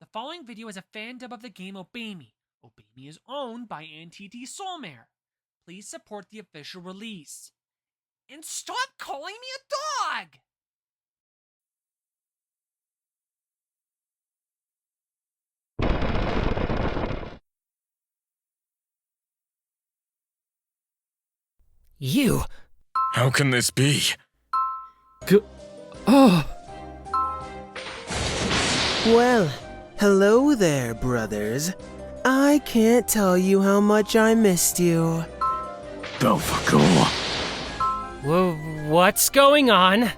The following video is a Fandub of the game Obey Me. Obey Me is owned by NTT Soulmare. Please support the official release. And stop calling me a dog! You! How can this be? Well, hello there, brothers. I can't tell you how much I missed you. Belphegor. What's going on?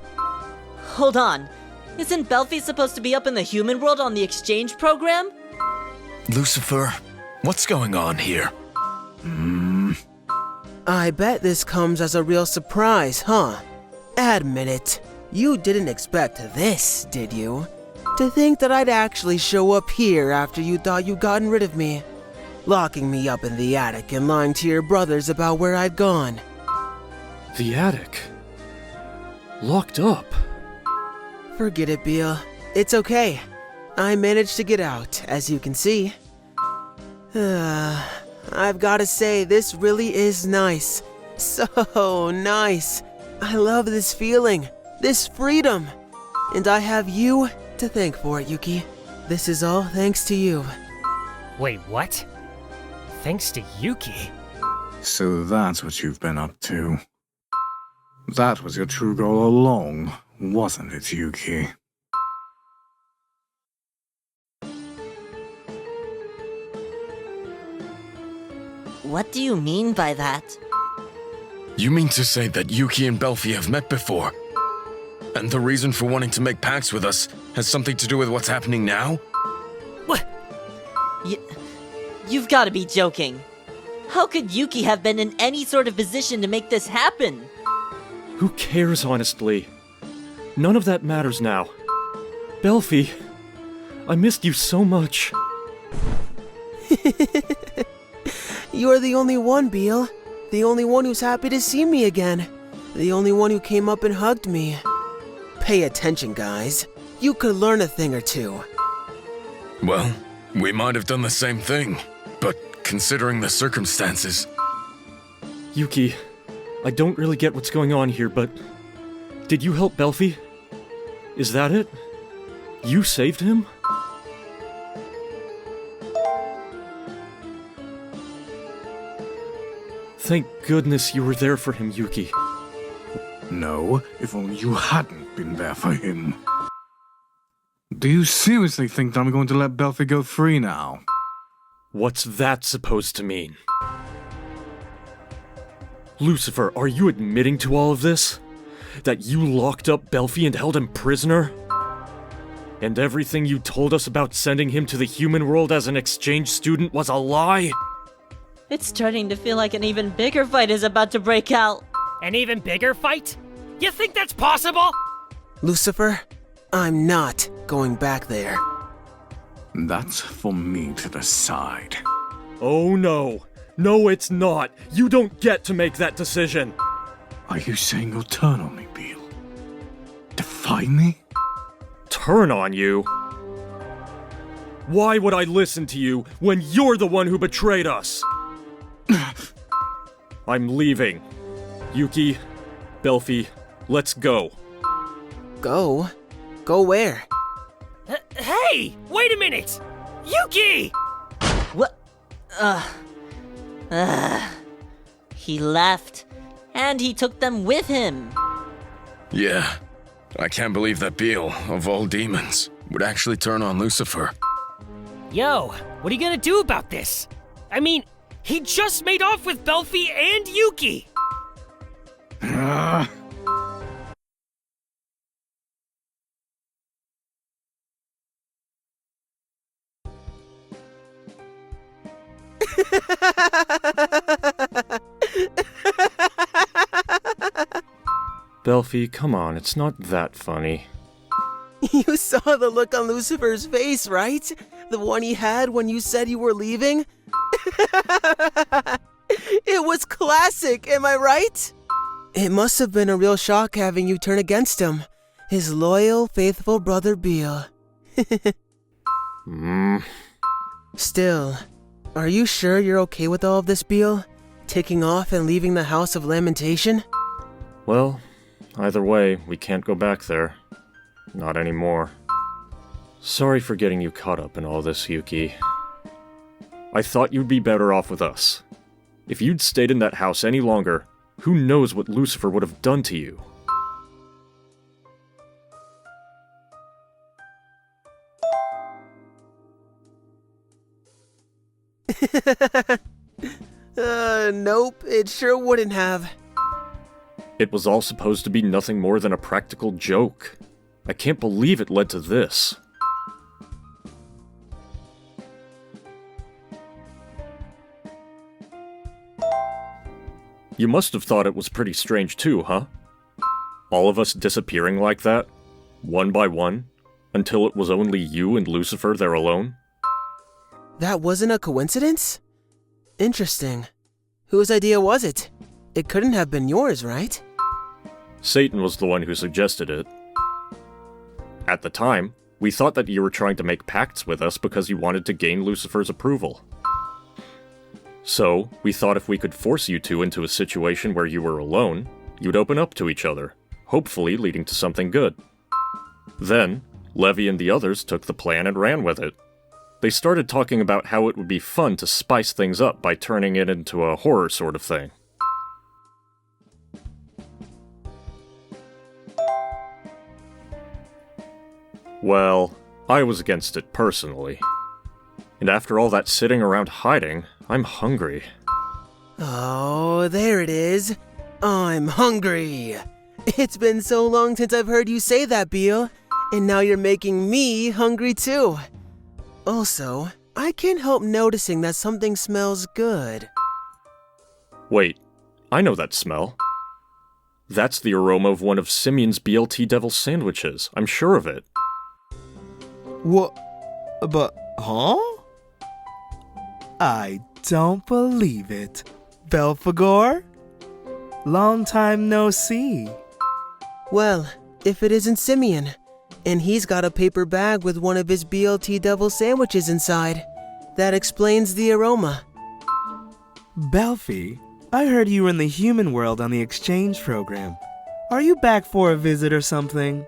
Hold on. Isn't Belphie supposed to be up in the human world on the exchange program? Lucifer, what's going on here? I bet this comes as a real surprise, huh? Admit it. You didn't expect this, did you? To think that I'd actually show up here after you thought you'd gotten rid of me. Locking me up in the attic and lying to your brothers about where I'd gone. The attic? Locked up? Forget it, Beel. It's okay. I managed to get out, as you can see. I've gotta say, this really is nice. So nice. I love this feeling, this freedom. And I have you to thank for it, Yuki. This is all thanks to you. Wait, what? Thanks to Yuki? So that's what you've been up to. That was your true goal all along, wasn't it, Yuki? What do you mean by that? You mean to say that Yuki and Belphie have met before? And the reason for wanting to make pacts with us has something to do with what's happening now? What? You've got to be joking. How could Yuki have been in any sort of position to make this happen? Who cares, honestly? None of that matters now. Belphie, I missed you so much. You're the only one, Beel. The only one who's happy to see me again. The only one who came up and hugged me. Pay attention, guys. You could learn a thing or two. Well, we might have done the same thing, but considering the circumstances... Yuki, I don't really get what's going on here, but... Did you help Belphie? Is that it? You saved him? Thank goodness you were there for him, Yuki. No, if only you hadn't been there for him. Do you seriously think that I'm going to let Belphie go free now? What's that supposed to mean? Lucifer, are you admitting to all of this? That you locked up Belphie and held him prisoner? And everything you told us about sending him to the human world as an exchange student was a lie? It's starting to feel like an even bigger fight is about to break out. An even bigger fight? You think that's possible? Lucifer, I'm not going back there. That's for me to decide. Oh no. No, it's not. You don't get to make that decision. Are you saying you'll turn on me, Beel? Defy me? Turn on you? Why would I listen to you when you're the one who betrayed us? I'm leaving. Yuki, Belphie, let's go. Go? Go where? Hey! Wait a minute! Yuki! What? He left, and he took them with him. Yeah, I can't believe that Beel, of all demons, would actually turn on Lucifer. Yo, what are you gonna do about this? I mean, he just made off with Belphie and Yuki! Belphie, come on, it's not that funny. You saw the look on Lucifer's face, right? The one he had when you said you were leaving? It was classic, am I right? It must have been a real shock having you turn against him. His loyal, faithful brother Beel. Still, are you sure you're okay with all of this, Beel? Taking off and leaving the House of Lamentation? Well, either way, we can't go back there. Not anymore. Sorry for getting you caught up in all this, Yuki. I thought you'd be better off with us. If you'd stayed in that house any longer, who knows what Lucifer would have done to you? Nope, it sure wouldn't have. It was all supposed to be nothing more than a practical joke. I can't believe it led to this. You must have thought it was pretty strange too, huh? All of us disappearing like that, one by one, until it was only you and Lucifer there alone? That wasn't a coincidence? Interesting. Whose idea was it? It couldn't have been yours, right? Satan was the one who suggested it. At the time, we thought that you were trying to make pacts with us because you wanted to gain Lucifer's approval. So, we thought if we could force you two into a situation where you were alone, you'd open up to each other, hopefully leading to something good. Then, Levi and the others took the plan and ran with it. They started talking about how it would be fun to spice things up by turning it into a horror sort of thing. Well, I was against it personally. And after all that sitting around hiding, I'm hungry. Oh, there it is. I'm hungry. It's been so long since I've heard you say that, Beel, and now you're making me hungry too. Also, I can't help noticing that something smells good. Wait, I know that smell. That's the aroma of one of Simeon's BLT Devil sandwiches, I'm sure of it. What? But, huh? I don't believe it. Belphegor? Long time no see. Well, if it isn't Simeon, and he's got a paper bag with one of his BLT Devil sandwiches inside, that explains the aroma. Belphie, I heard you were in the human world on the exchange program. Are you back for a visit or something?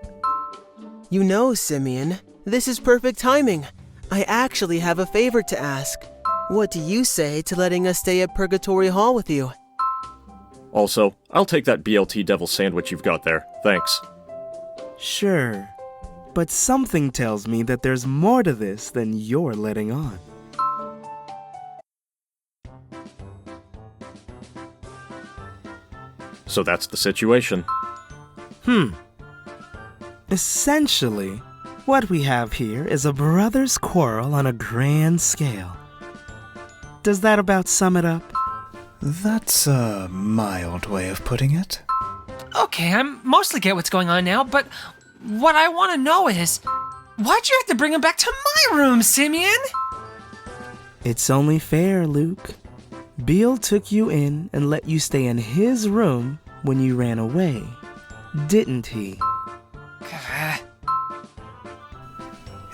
You know, Simeon, this is perfect timing. I actually have a favor to ask. What do you say to letting us stay at Purgatory Hall with you? Also, I'll take that BLT Devil sandwich you've got there. Thanks. Sure, but something tells me that there's more to this than you're letting on. So that's the situation. Essentially, what we have here is a brother's quarrel on a grand scale. Does that about sum it up? That's a mild way of putting it. Okay, I mostly get what's going on now, but what I want to know is, why'd you have to bring him back to my room, Simeon? It's only fair, Luke. Beel took you in and let you stay in his room when you ran away, didn't he?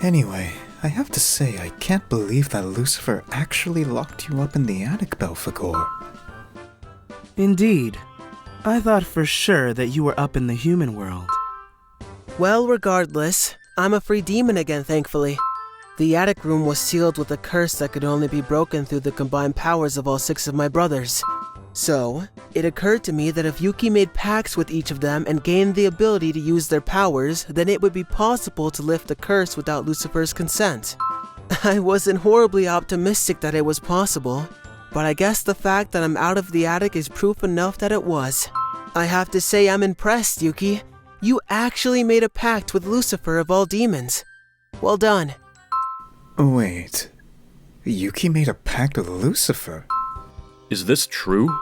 Anyway, I have to say I can't believe that Lucifer actually locked you up in the attic, Belphegor. Indeed. I thought for sure that you were up in the human world. Well, regardless, I'm a free demon again, thankfully. The attic room was sealed with a curse that could only be broken through the combined powers of all 6 of my brothers. So, it occurred to me that if Yuki made pacts with each of them and gained the ability to use their powers, then it would be possible to lift the curse without Lucifer's consent. I wasn't horribly optimistic that it was possible, but I guess the fact that I'm out of the attic is proof enough that it was. I have to say I'm impressed, Yuki. You actually made a pact with Lucifer of all demons. Well done. Wait, Yuki made a pact with Lucifer? Is this true?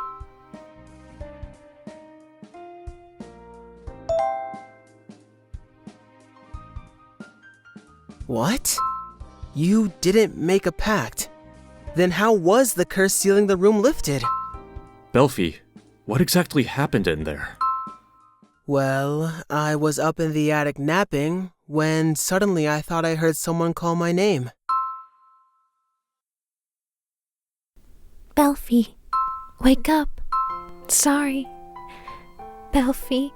What? You didn't make a pact? Then how was the curse sealing the room lifted? Belphie, what exactly happened in there? Well, I was up in the attic napping when suddenly I thought I heard someone call my name. Belphie, wake up. Sorry. Belphie.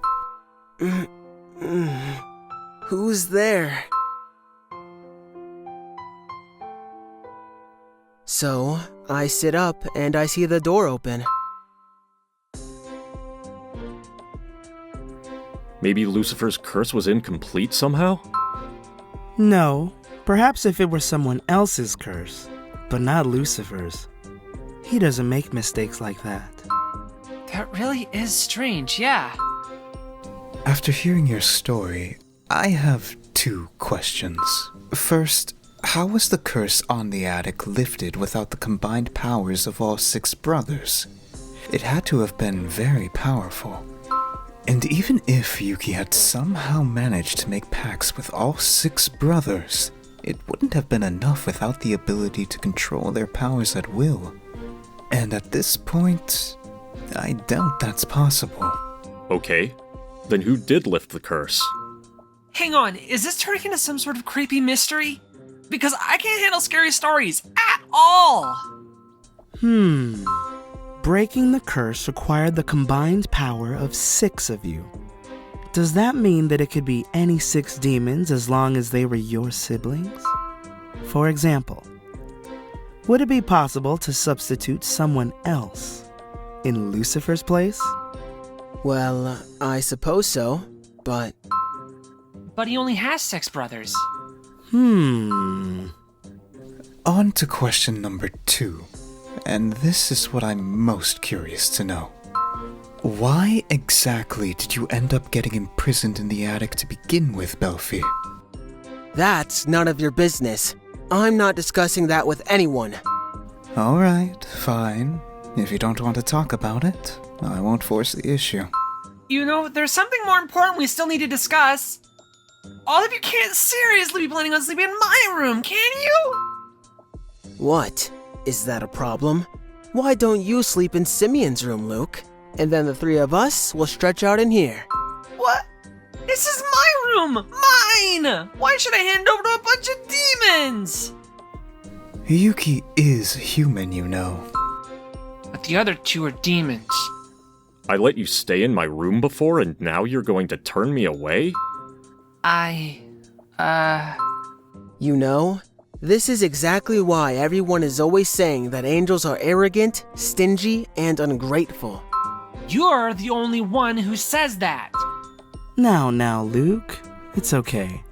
Who's there? So, I sit up and I see the door open. Maybe Lucifer's curse was incomplete somehow? No, perhaps if it were someone else's curse, but not Lucifer's. He doesn't make mistakes like that. That really is strange, yeah. After hearing your story, I have 2 questions. First, how was the curse on the attic lifted without the combined powers of all 6 brothers? It had to have been very powerful. And even if Yuki had somehow managed to make pacts with all 6 brothers, it wouldn't have been enough without the ability to control their powers at will. And at this point, I doubt that's possible. Okay, then who did lift the curse? Hang on, is this turning into some sort of creepy mystery? Because I can't handle scary stories at all! Breaking the curse required the combined power of 6 of you. Does that mean that it could be any 6 demons as long as they were your siblings? For example, would it be possible to substitute someone else in Lucifer's place? Well, I suppose so, but... But he only has 6 brothers. On to question number 2. And this is what I'm most curious to know. Why exactly did you end up getting imprisoned in the attic to begin with, Belphie? That's none of your business. I'm not discussing that with anyone. Alright, fine. If you don't want to talk about it, I won't force the issue. You know, there's something more important we still need to discuss. All of you can't seriously be planning on sleeping in my room, can you? What? Is that a problem? Why don't you sleep in Simeon's room, Luke? And then the 3 of us will stretch out in here. What? This is my room! Mine! Why should I hand over to a bunch of demons? Yuki is human, you know. But the other 2 are demons. I let you stay in my room before and now you're going to turn me away? You know, this is exactly why everyone is always saying that angels are arrogant, stingy, and ungrateful. You're the only one who says that. Now, Luke. It's okay.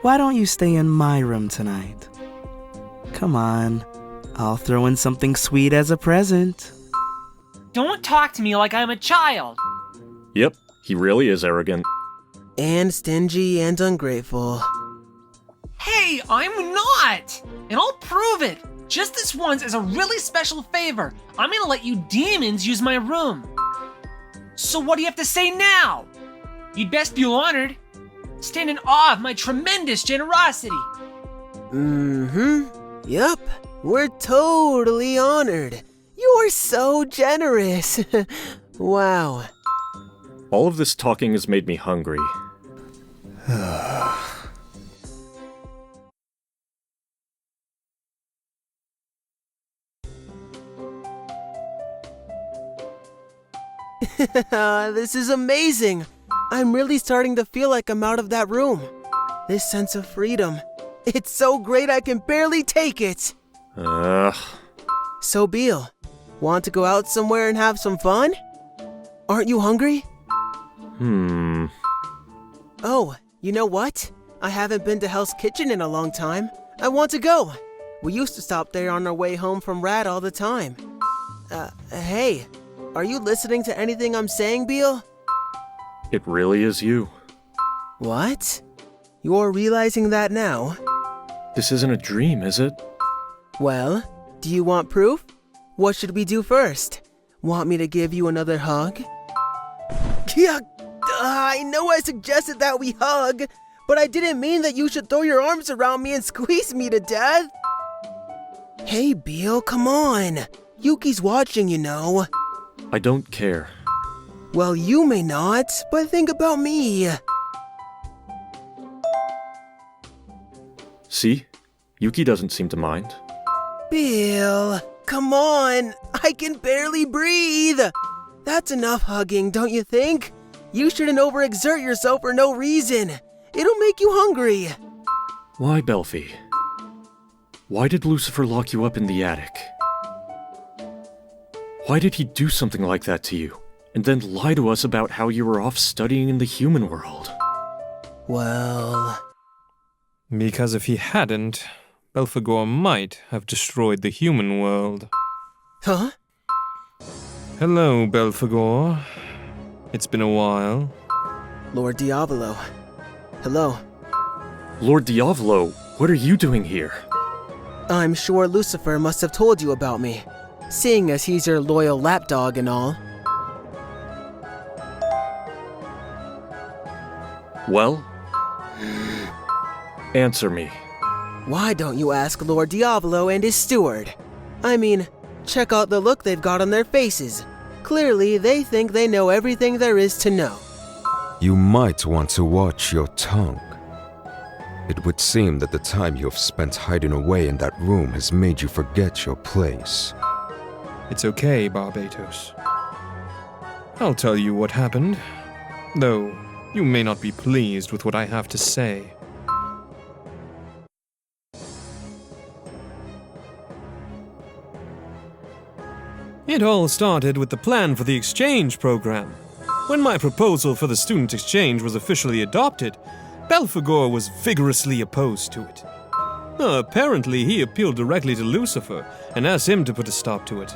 Why don't you stay in my room tonight? Come on. I'll throw in something sweet as a present. Don't talk to me like I'm a child. Yep, he really is arrogant. And stingy and ungrateful. Hey, I'm not! And I'll prove it! Just this once as a really special favor. I'm gonna let you demons use my room. So what do you have to say now? You'd best be honored. Stand in awe of my tremendous generosity. Yup, we're totally honored. You're so generous. Wow. All of this talking has made me hungry. This is amazing. I'm really starting to feel like I'm out of that room. This sense of freedom. It's so great I can barely take it. So, Beel, want to go out somewhere and have some fun? Aren't you hungry? Oh, you know what? I haven't been to Hell's Kitchen in a long time. I want to go. We used to stop there on our way home from Rad all the time. Hey, are you listening to anything I'm saying, Beel? It really is you. What? You're realizing that now? This isn't a dream, is it? Well, do you want proof? What should we do first? Want me to give you another hug? Yeah, I know I suggested that we hug, but I didn't mean that you should throw your arms around me and squeeze me to death. Hey, Beel, come on. Yuki's watching, you know. I don't care. Well, you may not, but think about me. See? Yuki doesn't seem to mind. Beel, come on! I can barely breathe! That's enough hugging, don't you think? You shouldn't overexert yourself for no reason. It'll make you hungry. Why, Belphie? Why did Lucifer lock you up in the attic? Why did he do something like that to you, and then lie to us about how you were off studying in the human world? Well... Because if he hadn't, Belphegor might have destroyed the human world. Huh? Hello, Belphegor. It's been a while. Lord Diavolo. Hello. Lord Diavolo, what are you doing here? I'm sure Lucifer must have told you about me, seeing as he's your loyal lapdog and all. Well? Answer me. Why don't you ask Lord Diavolo and his steward? I mean, check out the look they've got on their faces. Clearly, they think they know everything there is to know. You might want to watch your tongue. It would seem that the time you have spent hiding away in that room has made you forget your place. It's okay, Barbatos. I'll tell you what happened, though you may not be pleased with what I have to say. It all started with the plan for the exchange program. When my proposal for the student exchange was officially adopted, Belphegor was vigorously opposed to it. Apparently, he appealed directly to Lucifer and asked him to put a stop to it.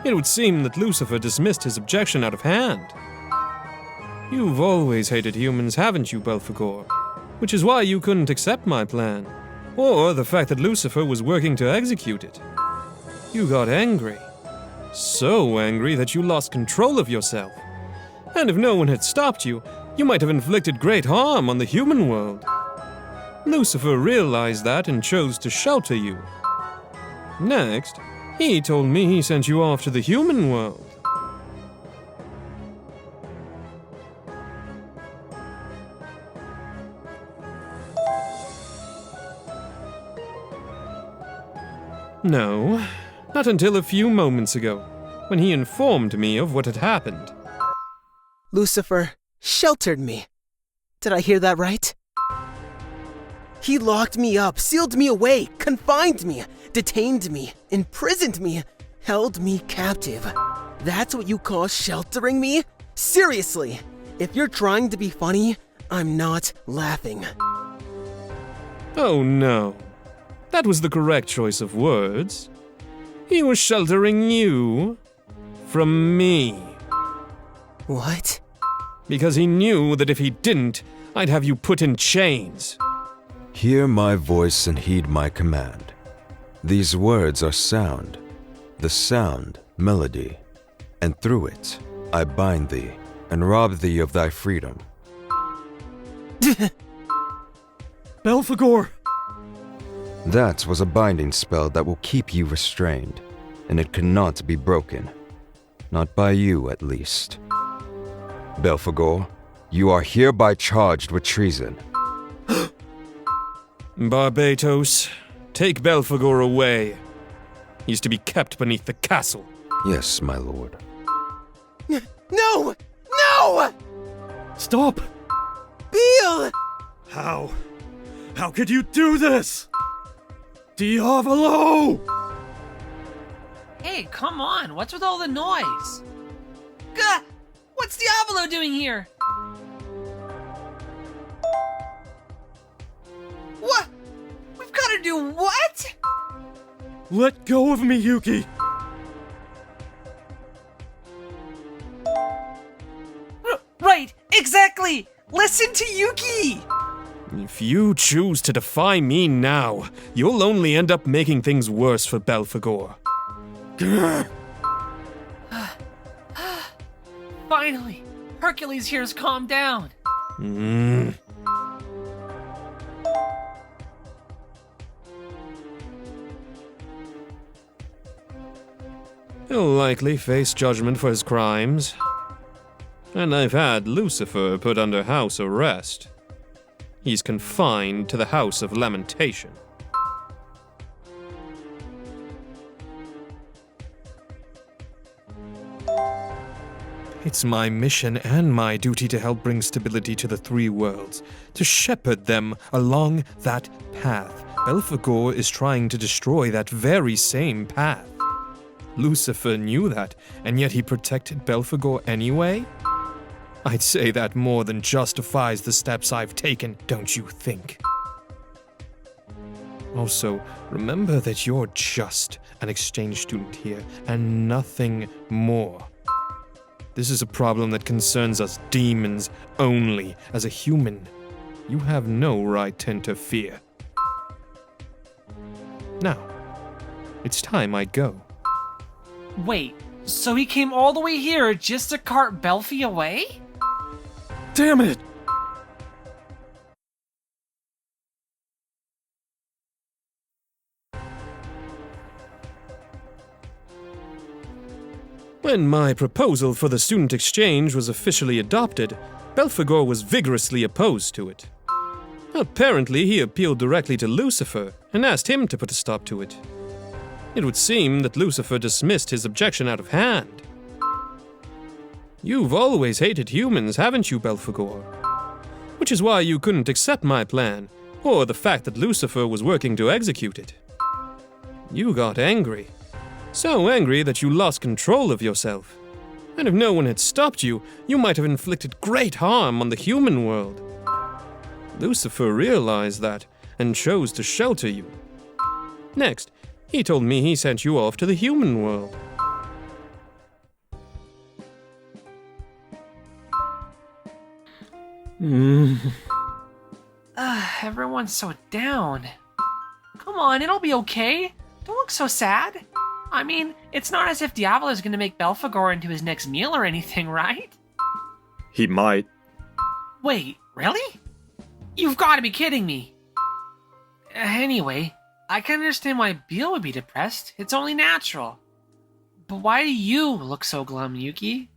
It would seem that Lucifer dismissed his objection out of hand. You've always hated humans, haven't you, Belphegor? Which is why you couldn't accept my plan, or the fact that Lucifer was working to execute it. You got angry. So angry that you lost control of yourself. And if no one had stopped you, you might have inflicted great harm on the human world. Lucifer realized that and chose to shelter you. Next, he told me he sent you off to the human world. No, not until a few moments ago, when he informed me of what had happened. Lucifer sheltered me. Did I hear that right? He locked me up, sealed me away, confined me, detained me, imprisoned me, held me captive. That's what you call sheltering me? Seriously, if you're trying to be funny, I'm not laughing. Oh no, that was the correct choice of words. He was sheltering you from me. What? Because he knew that if he didn't, I'd have you put in chains. Hear my voice and heed my command. These words are sound, the sound, melody, and through it I bind thee and rob thee of thy freedom. Belphegor! That was a binding spell that will keep you restrained, and it cannot be broken. Not by you, at least. Belphegor, you are hereby charged with treason. Barbatos, take Belphegor away. He's to be kept beneath the castle. Yes, my lord. No! No! Stop! Beel! How? How could you do this? Diavolo! Hey, come on, what's with all the noise? Gah! What's Diavolo doing here? What? We've got to do what? Let go of me, Yuki! Right, exactly! Listen to Yuki! If you choose to defy me now, you'll only end up making things worse for Belphegor. Finally, Hercules here's calmed down. He'll likely face judgment for his crimes. And I've had Lucifer put under house arrest. He's confined to the House of Lamentation. It's my mission and my duty to help bring stability to the three worlds, to shepherd them along that path. Belphegor is trying to destroy that very same path. Lucifer knew that, and yet he protected Belphegor anyway? I'd say that more than justifies the steps I've taken, don't you think? Also, remember that you're just an exchange student here, and nothing more. This is a problem that concerns us demons only. As a human, you have no right to interfere. Now, it's time I go. Wait, so he came all the way here just to cart Belphie away? Damn it! When my proposal for the student exchange was officially adopted, Belphegor was vigorously opposed to it. Apparently, he appealed directly to Lucifer and asked him to put a stop to it. It would seem that Lucifer dismissed his objection out of hand. You've always hated humans, haven't you, Belphegor? Which is why you couldn't accept my plan, or the fact that Lucifer was working to execute it. You got angry. So angry that you lost control of yourself. And if no one had stopped you, you might have inflicted great harm on the human world. Lucifer realized that, and chose to shelter you. Next, he told me he sent you off to the human world. Everyone's so down. Come on, it'll be okay. Don't look so sad. I mean, it's not as if Diavolo is going to make Belphegor into his next meal or anything, right? He might. Wait, really? You've got to be kidding me. Anyway, I can understand why Beel would be depressed. It's only natural. But why do you look so glum, Yuki?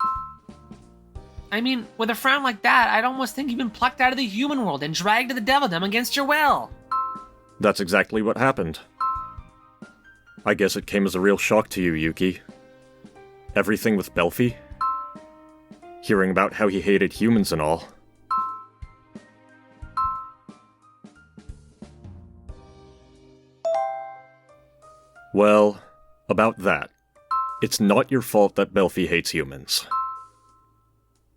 I mean, with a frown like that, I'd almost think you've been plucked out of the human world and dragged to the Devildom against your will. That's exactly what happened. I guess it came as a real shock to you, Yuki. Everything with Belphie. Hearing about how he hated humans and all. Well, about that. It's not your fault that Belphie hates humans.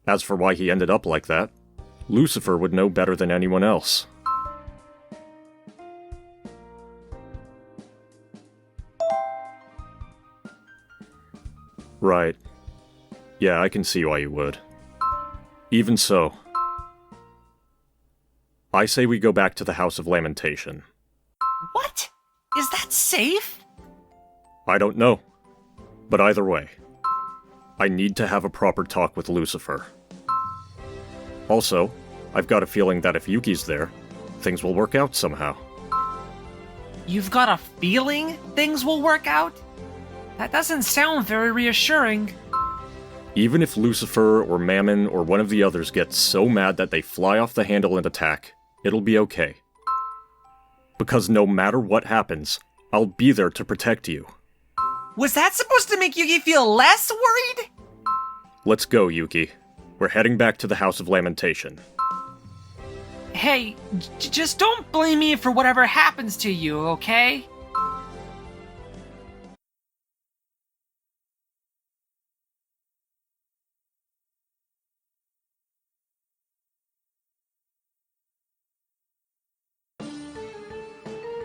As for why he ended up like that, Lucifer would know better than anyone else. Right. Yeah, I can see why you would. Even so, I say we go back to the House of Lamentation. What? Is that safe? I don't know. But either way, I need to have a proper talk with Lucifer. Also, I've got a feeling that if Yuki's there, things will work out somehow. You've got a feeling things will work out? That doesn't sound very reassuring. Even if Lucifer or Mammon or one of the others gets so mad that they fly off the handle and attack, it'll be okay. Because no matter what happens, I'll be there to protect you. Was that supposed to make Yuki feel less worried? Let's go, Yuki. We're heading back to the House of Lamentation. Hey, just don't blame me for whatever happens to you, okay?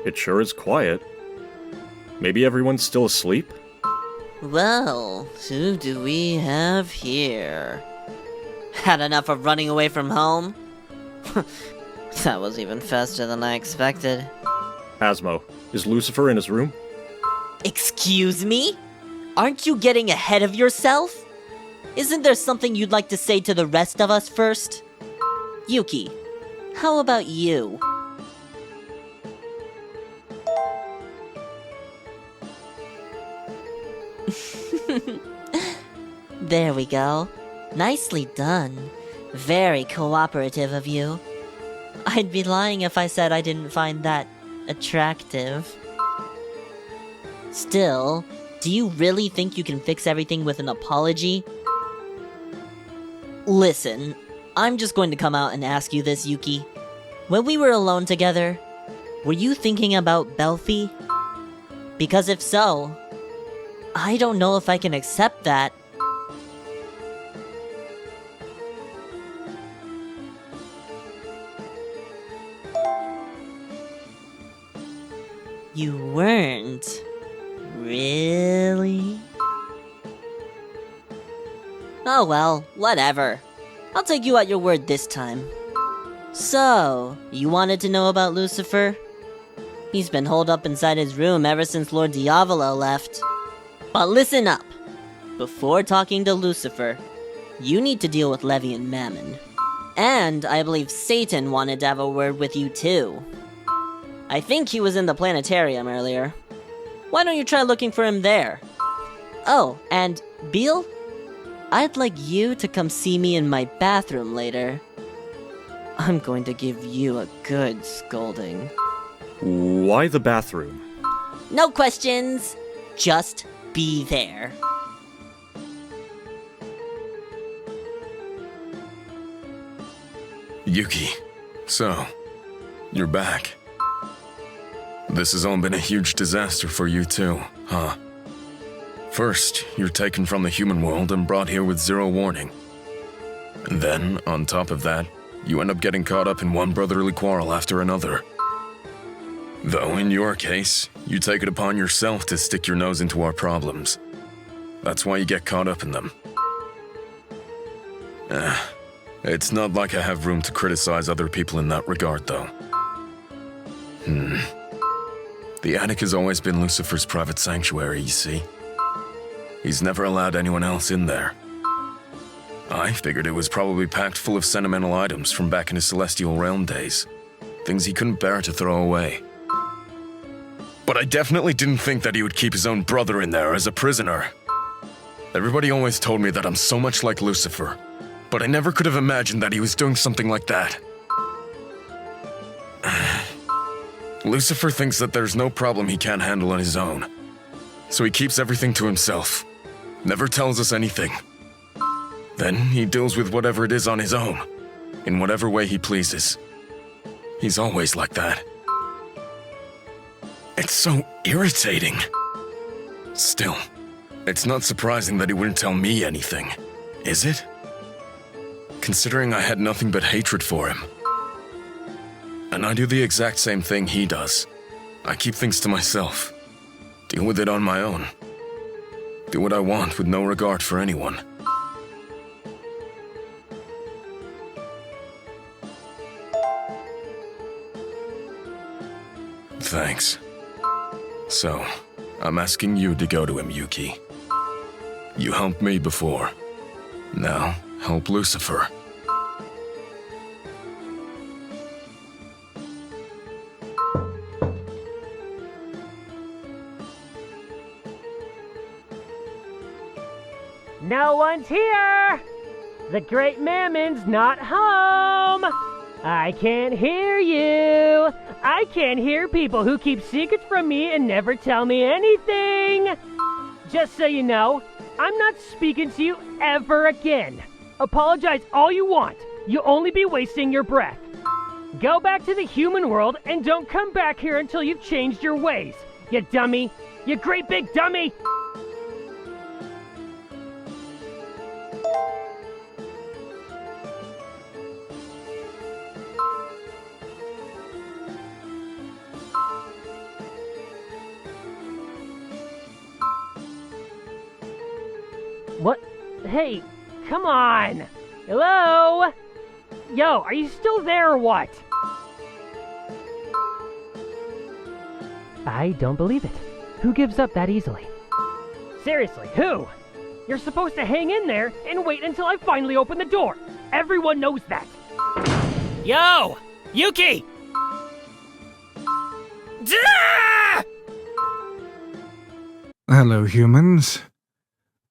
It sure is quiet. Maybe everyone's still asleep? Well, who do we have here? Had enough of running away from home? That was even faster than I expected. Asmo, is Lucifer in his room? Excuse me? Aren't you getting ahead of yourself? Isn't there something you'd like to say to the rest of us first? Yuki, how about you? There we go. Nicely done. Very cooperative of you. I'd be lying if I said I didn't find that attractive. Still, Do you really think you can fix everything with an apology? Listen, I'm just going to come out and ask you this, Yuki. When we were alone together, were you thinking about Belphie? Because if so, I don't know if I can accept that. You weren't. Really? Oh well, whatever. I'll take you at your word this time. So, you wanted to know about Lucifer? He's been holed up inside his room ever since Lord Diavolo left. But listen up. Before talking to Lucifer, you need to deal with Levi and Mammon. And I believe Satan wanted to have a word with you too. I think he was in the planetarium earlier. Why don't you try looking for him there? Oh, and Beel? I'd like you to come see me in my bathroom later. I'm going to give you a good scolding. Why the bathroom? No questions. Just be there. Yuki, so, you're back. This has all been a huge disaster for you too, huh? First, you're taken from the human world and brought here with zero warning. And then, on top of that, you end up getting caught up in one brotherly quarrel after another. Though in your case, you take it upon yourself to stick your nose into our problems. That's why you get caught up in them. It's not like I have room to criticize other people in that regard, though. The attic has always been Lucifer's private sanctuary, you see. He's never allowed anyone else in there. I figured it was probably packed full of sentimental items from back in his celestial realm days. Things he couldn't bear to throw away. But I definitely didn't think that he would keep his own brother in there as a prisoner. Everybody always told me that I'm so much like Lucifer, but I never could have imagined that he was doing something like that. Lucifer thinks that there's no problem he can't handle on his own. So he keeps everything to himself. Never tells us anything. Then he deals with whatever it is on his own, in whatever way he pleases. He's always like that. It's so irritating. Still, it's not surprising that he wouldn't tell me anything, is it? Considering I had nothing but hatred for him. And I do the exact same thing he does. I keep things to myself. Deal with it on my own. Do what I want with no regard for anyone. Thanks. So, I'm asking you to go to him, Yuki. You helped me before. Now, help Lucifer. No one's here! The great Mammon's not home! I can't hear you! I can't hear people who keep secrets from me and never tell me anything! Just so you know, I'm not speaking to you ever again. Apologize all you want. You'll only be wasting your breath. Go back to the human world and don't come back here until you've changed your ways. You dummy! You great big dummy! What? Hey, come on! Hello? Yo, are you still there or what? I don't believe it. Who gives up that easily? Seriously, who? You're supposed to hang in there and wait until I finally open the door. Everyone knows that. Yo! Yuki! Hello, humans.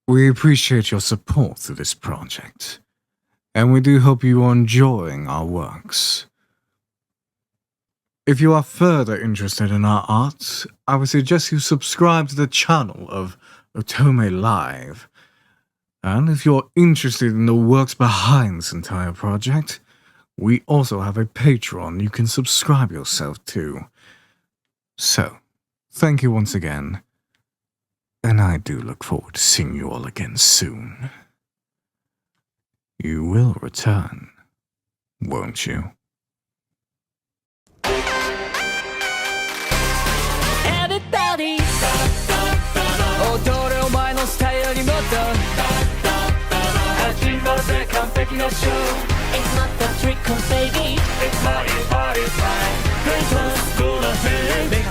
We appreciate your support through this project, and we do hope you are enjoying our works. If you are further interested in our art, I would suggest you subscribe to the channel of Otome Live. And if you're interested in the works behind this entire project, we also have a Patreon you can subscribe yourself to. So, thank you once again, and I do look forward to seeing you all again soon. You will return, won't you? Everybody 踊れお前のスタイルにもっと始まるぜ完璧なショー It's not the trick or baby It's party party time Going to school of